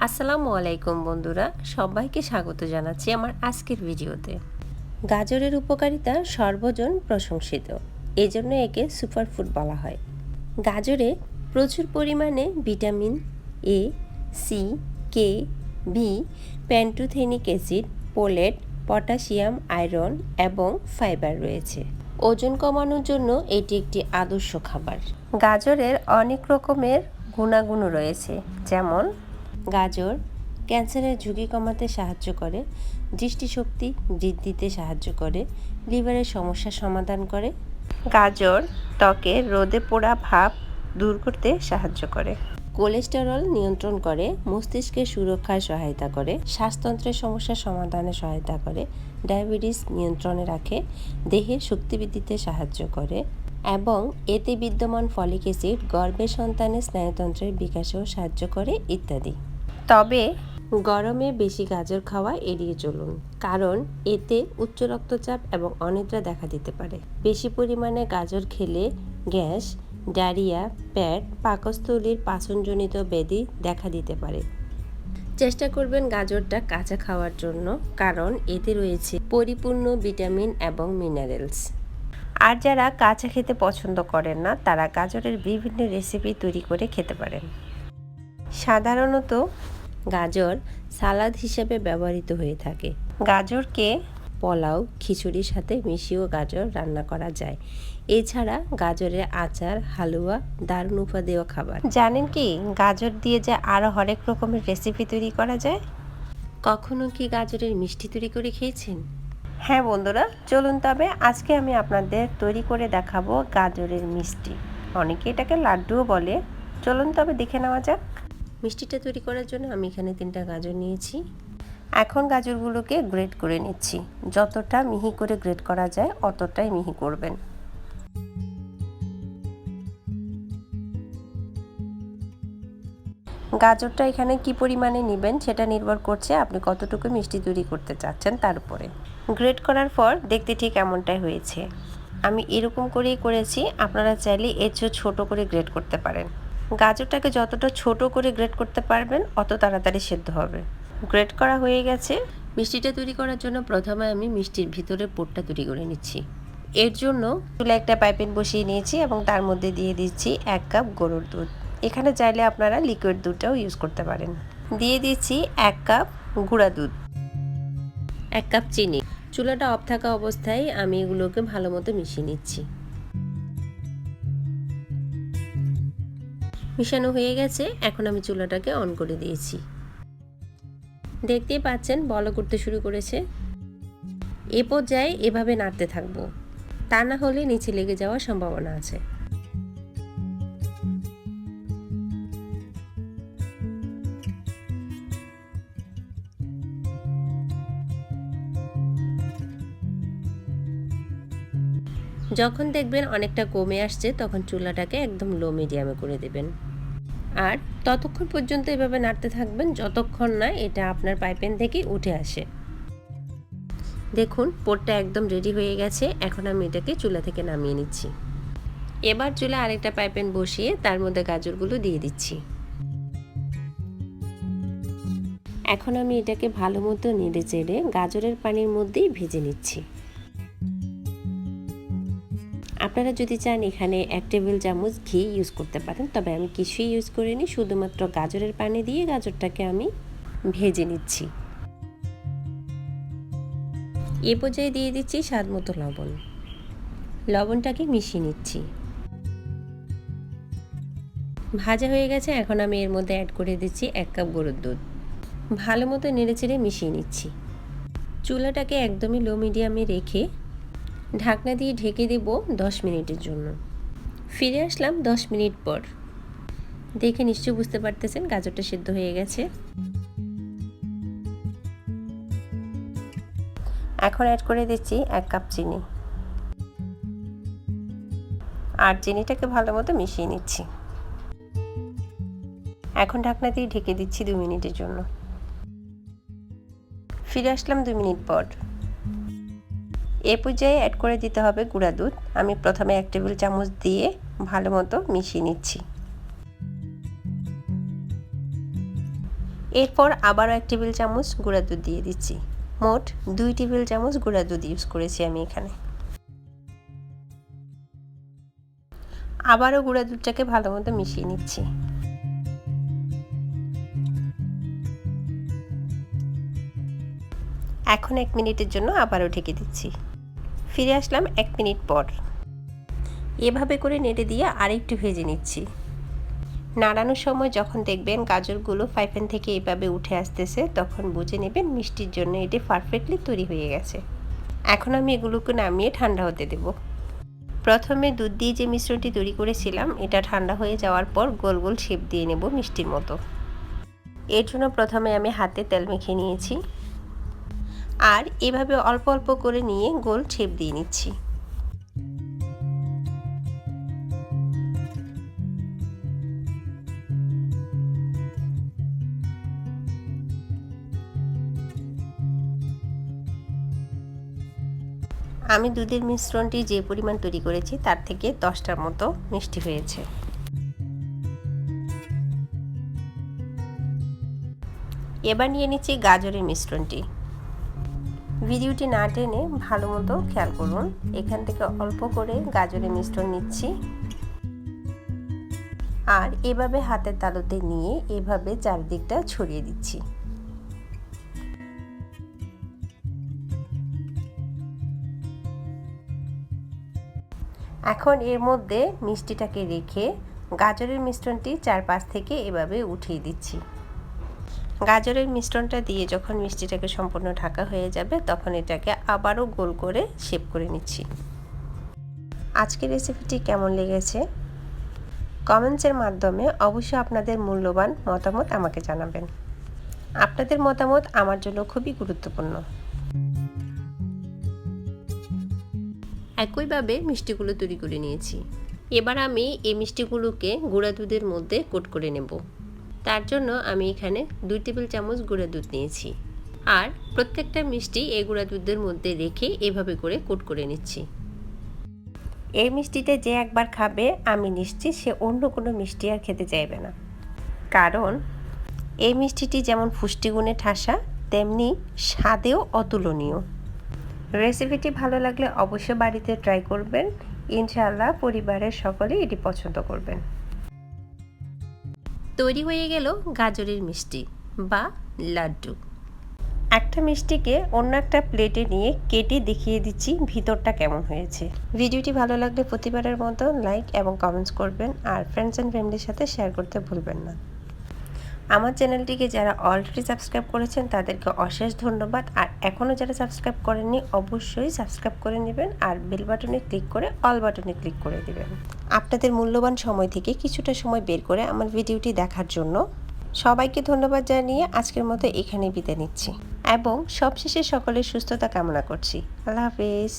আসসালামু আলাইকুম বন্ধুরা, সবাইকে স্বাগত জানাচ্ছি আমার আজকের ভিডিওতে। গাজরের উপকারিতা সর্বজন প্রশংসিত, এজন্য একে সুপারফুড বলা হয়। গাজরে প্রচুর পরিমাণে vitamin A, C, K, B, pantothenic acid, folate, potassium, iron এবং ফাইবার রয়েছে। ওজন কমানোর জন্য এটি একটি আদর্শ খাবার। গাজরের অনেক রকমের গুণাগুণ রয়েছে, যেমন গাজর ক্যান্সারের ঝুঁকি কমাতে সাহায্য করে, দৃষ্টিশক্তি বৃদ্ধিতে সাহায্য করে, লিভারের সমস্যার সমাধান করে। গাজর ত্বকের রোদে পোড়া ভাব দূর করতে সাহায্য করে, কোলেস্টেরল নিয়ন্ত্রণ করে, মস্তিষ্কের সুরক্ষায় সহায়তা করে, শ্বাসতন্ত্রের সমস্যার সমাধানে সহায়তা করে, ডায়াবেটিস নিয়ন্ত্রণে রাখে, দেহের শক্তি বৃদ্ধিতে সাহায্য করে এবং এতে বিদ্যমান ফলিক অ্যাসিড গর্ভের সন্তানের স্নায়ুতন্ত্রের বিকাশেও সাহায্য করে ইত্যাদি। তবে গরমে বেশি গাজর খাওয়া এড়িয়ে চলুন, কারণ এতে উচ্চ রক্তচাপ এবং অনিদ্রা দেখা দিতে পারে। বেশি পরিমাণে গাজর খেলে গ্যাস, ডায়রিয়া, পেট, পাকস্থলীর পাচনজনিত ব্যাধি দেখা দিতে পারে। চেষ্টা করবেন গাজরটা কাঁচা খাওয়ার জন্য, কারণ এতে রয়েছে পরিপূর্ণ ভিটামিন এবং মিনারেলস। আর যারা কাঁচা খেতে পছন্দ করেন না, তারা গাজরের বিভিন্ন রেসিপি তৈরি করে খেতে পারেন। সাধারণত গাজর সালাদ হিসেবে ব্যবহৃত হয়ে থাকে। গাজরকে পোলাও, খিচুড়ির সাথে মিশিয়েও গাজর রান্না করা যায়। এছাড়া গাজরের আচার, হালুয়া দারুণ উপাদেয় খাবার। জানেন কি গাজর দিয়ে যে আরও হরেক রকমের রেসিপি তৈরি করা যায়? কখনো কি গাজরের মিষ্টি তৈরি করে খেয়েছেন? হ্যাঁ বন্ধুরা, চলুন তবে আজকে আমি আপনাদের তৈরি করে দেখাবো গাজরের মিষ্টি। অনেকে এটাকে লাড্ডুও বলে। চলুন তবে দেখে নেওয়া যাক। মিষ্টিটা তৈরি করার জন্য আমি এখানে 3টা গাজর নিয়েছি। এখন গাজরগুলোকে গ্রেট করে নিচ্ছি। যতটা মিহি করে গ্রেট করা যায় অতটাই মিহি করবেন। গাজরটা এখানে কি পরিমাণে নেবেন সেটা নির্ভর করছে আপনি কতটুকু মিষ্টি তৈরি করতে চাচ্ছেন তার উপরে। গ্রেট করার পর দেখতে ঠিক এমনটাই হয়েছে। আমি এরকম করেই করেছি, আপনারা চাইলে এর চেয়ে ছোট করে গ্রেট করতে পারেন। গাজরটাকে যতটা ছোট করে গ্রেট করতে পারবেন অত তাড়াতাড়ি সেদ্ধ হবে। গ্রেট করা হয়ে গেছে। মিষ্টিটা তৈরি করার জন্য প্রথমে আমি মিষ্টির ভিতরে পুরটা তৈরি করে নিচ্ছি। এর জন্য চুলায় একটা পাইপিং বসিয়ে নিয়েছি এবং তার মধ্যে দিয়ে দিচ্ছি 1 কাপ গরুর দুধ। এখানে চাইলে আপনারা লিকুইড দুধটাও ইউজ করতে পারেন। দিয়ে দিচ্ছি 1 কাপ গুঁড়া দুধ, 1 কাপ চিনি। চুলাটা অফ থাকা অবস্থায় আমি এগুলোকে ভালো মতো মিশিয়ে নিচ্ছি। মিশানো হয়ে গেছে, এখন আমি চুলাটাকে অন করে দিয়েছি। দেখতেই পাচ্ছেন বলক উঠতে শুরু করেছে। এ পর্যায়ে এভাবে নাড়তে থাকবো, তা না হলে নিচে লেগে যাওয়ার সম্ভাবনা আছে। যখন দেখবেন অনেকটা কমে আসছে তখন চুলাটাকে একদম লো মিডিয়ামে করে দেবেন। আর ততক্ষণ পর্যন্ত এভাবে নাড়তে থাকবেন যতক্ষণ না এটা আপনার পাইপেন থেকে উঠে আসে। দেখুন পোরটা একদম রেডি হয়ে গেছে। এখন আমি এটাকে চুলা থেকে নামিয়ে নিচ্ছি। এবার চুলা আরেকটা পাইপেন বসিয়ে তার মধ্যে গাজরগুলো দিয়ে দিচ্ছি। এখন আমি এটাকে ভালো মতো নেড়ে চেড়ে গাজরের পানির মধ্যেই ভেজে নিচ্ছি। আপনারা যদি চান এখানে 1 টেবিল চামচ ঘি ইউজ করতে পারেন, তবে আমি কিছুই ইউজ করিনি, শুধুমাত্র গাজরের পানি দিয়ে গাজরটাকে আমি ভেজে নিচ্ছি। এ পর্যায়ে দিয়ে দিচ্ছি স্বাদ মতো লবণ। লবণটাকে মিশিয়ে নিচ্ছি। ভাজা হয়ে গেছে, এখন আমি এর মধ্যে অ্যাড করে দিচ্ছি 1 কাপ গরুর দুধ। ভালো মতো নেড়েচেড়ে মিশিয়ে নিচ্ছি। চুলাটাকে একদমই লো মিডিয়ামে রেখে ঢাকনা দিয়ে ঢেকে দেব 10 মিনিটের জন্য। ফিরে আসলাম 10 মিনিট পর। দেখে নিশ্চয়ই বুঝতে পারতেছেন গাজরটা সিদ্ধ হয়ে গেছে। এখন অ্যাড করে দিচ্ছি 1 কাপ চিনি, আর চিনিটাকে ভালো মতো মিশিয়ে নিচ্ছি। এখন ঢাকনা দিয়ে ঢেকে দিচ্ছি 2 মিনিটের জন্য। ফিরে আসলাম 2 মিনিট পর। এ পর্যায়ে অ্যাড করে দিতে হবে গুঁড়া দুধ। আমি প্রথমে 1 টেবিল চামচ দিয়ে ভালো মতো মিশিয়ে নিচ্ছি। এরপর আবারও 1 টেবিল চামচ গুঁড়া দুধ দিয়ে দিচ্ছি। মোট 2 টেবিল চামচ গুঁড়া দুধ ইউজ করেছি আমি এখানে। আবারও গুঁড়া দুধটাকে ভালো মতো মিশিয়ে নিচ্ছি। এখন 1 মিনিটের জন্য আবারও ঢেকে দিচ্ছি। ফিরে আসলাম 1 মিনিট পর। এভাবে করে নেড়ে দিয়ে আরেকটু ভেজে নিচ্ছি। নাড়ানোর সময় যখন দেখবেন গাজরগুলো ফ্রাই প্যান থেকে এভাবে উঠে আসতেছে, তখন বুঝে নেবেন মিষ্টির জন্য এটি পারফেক্টলি তৈরি হয়ে গেছে। এখন আমি এগুলোকে নামিয়ে ঠান্ডা হতে দেব। প্রথমে দুধ দিয়ে যে মিশ্রণটি তৈরি করেছিলাম, এটা ঠান্ডা হয়ে যাওয়ার পর গোল গোল শেপ দিয়ে নেব মিষ্টির মতো। এর জন্য প্রথমে আমি হাতে তেল মেখে নিয়েছি আর এভাবে অল্প অল্প করে নিয়ে গোল শেপ দিয়ে নিচ্ছি। আমি দুধের মিশ্রণটি যে পরিমাণ তৈরি করেছি তার থেকে 10টার মতো মিষ্টি হয়েছে। এবার নিয়ে নিচ্ছি গাজরের মিশ্রণটি। ভিডিওটি না টেনে ভালো মতো খেয়াল করুন। এখান থেকে অল্প করে গাজরের মিশ্রণ নিচ্ছি আর এভাবে হাতের তালুতে নিয়ে এভাবে চারদিকটা ছড়িয়ে দিচ্ছি। এখন এর মধ্যে মিষ্টিটাকে রেখে গাজরের মিশ্রণটি চারপাশ থেকে এভাবে উঠিয়ে দিচ্ছি। গাজরের মিশ্রণটা দিয়ে যখন মিষ্টিটাকে সম্পূর্ণ ঢাকা হয়ে যাবে, তখন এটাকে আবারও গোল করে শেপ করে নিচ্ছি। আজকের রেসিপিটি কেমন লেগেছে কমেন্টসের মাধ্যমে অবশ্যই আপনাদের মূল্যবান মতামত আমাকে জানাবেন। আপনাদের মতামত আমার জন্য খুবই গুরুত্বপূর্ণ। একইভাবে মিষ্টিগুলো তৈরি করে নিয়েছি। এবার আমি এই মিষ্টিগুলোকে গুঁড়া দুধের মধ্যে কোট করে নেব। তার জন্য আমি এখানে 2 টেবিল চামচ গুঁড়া দুধ নিয়েছি আর প্রত্যেকটা মিষ্টি এই গুঁড়া দুধের মধ্যে রেখে এভাবে করে কোট করে নিচ্ছি। এই মিষ্টিটা যে একবার খাবে আমি নিশ্চিত সে অন্য কোনো মিষ্টি আর খেতে চাইবে না, কারণ এই মিষ্টিটি যেমন পুষ্টিগুণে ঠাসা তেমনি স্বাদেও অতুলনীয়। রেসিপিটি ভালো লাগলে অবশ্যই বাড়িতে ট্রাই করবেন। ইনশাআল্লাহ পরিবারের সকলেই এটি পছন্দ করবেন। তৈরি হয়ে গেল গাজরের মিষ্টি বা লাড্ডু। একটা মিষ্টিকে অন্য একটা প্লেটে নিয়ে কেটে দেখিয়ে দিচ্ছি ভিতরটা কেমন হয়েছে। ভিডিওটি ভালো লাগলে প্রতিবারের মতো লাইক এবং কমেন্টস করবেন আর ফ্রেন্ডস অ্যান্ড ফ্যামিলির সাথে শেয়ার করতে ভুলবেন না। আমার চ্যানেলটিকে যারা অলরেডি সাবস্ক্রাইব করেছেন তাদেরকে অশেষ ধন্যবাদ, আর এখনও যারা সাবস্ক্রাইব করেননি অবশ্যই সাবস্ক্রাইব করে নেবেন আর বেল বাটনে ক্লিক করে অল বাটনে ক্লিক করে দেবেন। আপনাদের মূল্যবান সময় থেকে কিছুটা সময় বের করে আমার ভিডিওটি দেখার জন্য সবাইকে ধন্যবাদ জানিয়ে আজকের মতো এখানেই বিদায় নিচ্ছি এবং সবশেষে সকলের সুস্থতা কামনা করছি। আল্লাহ হাফেজ।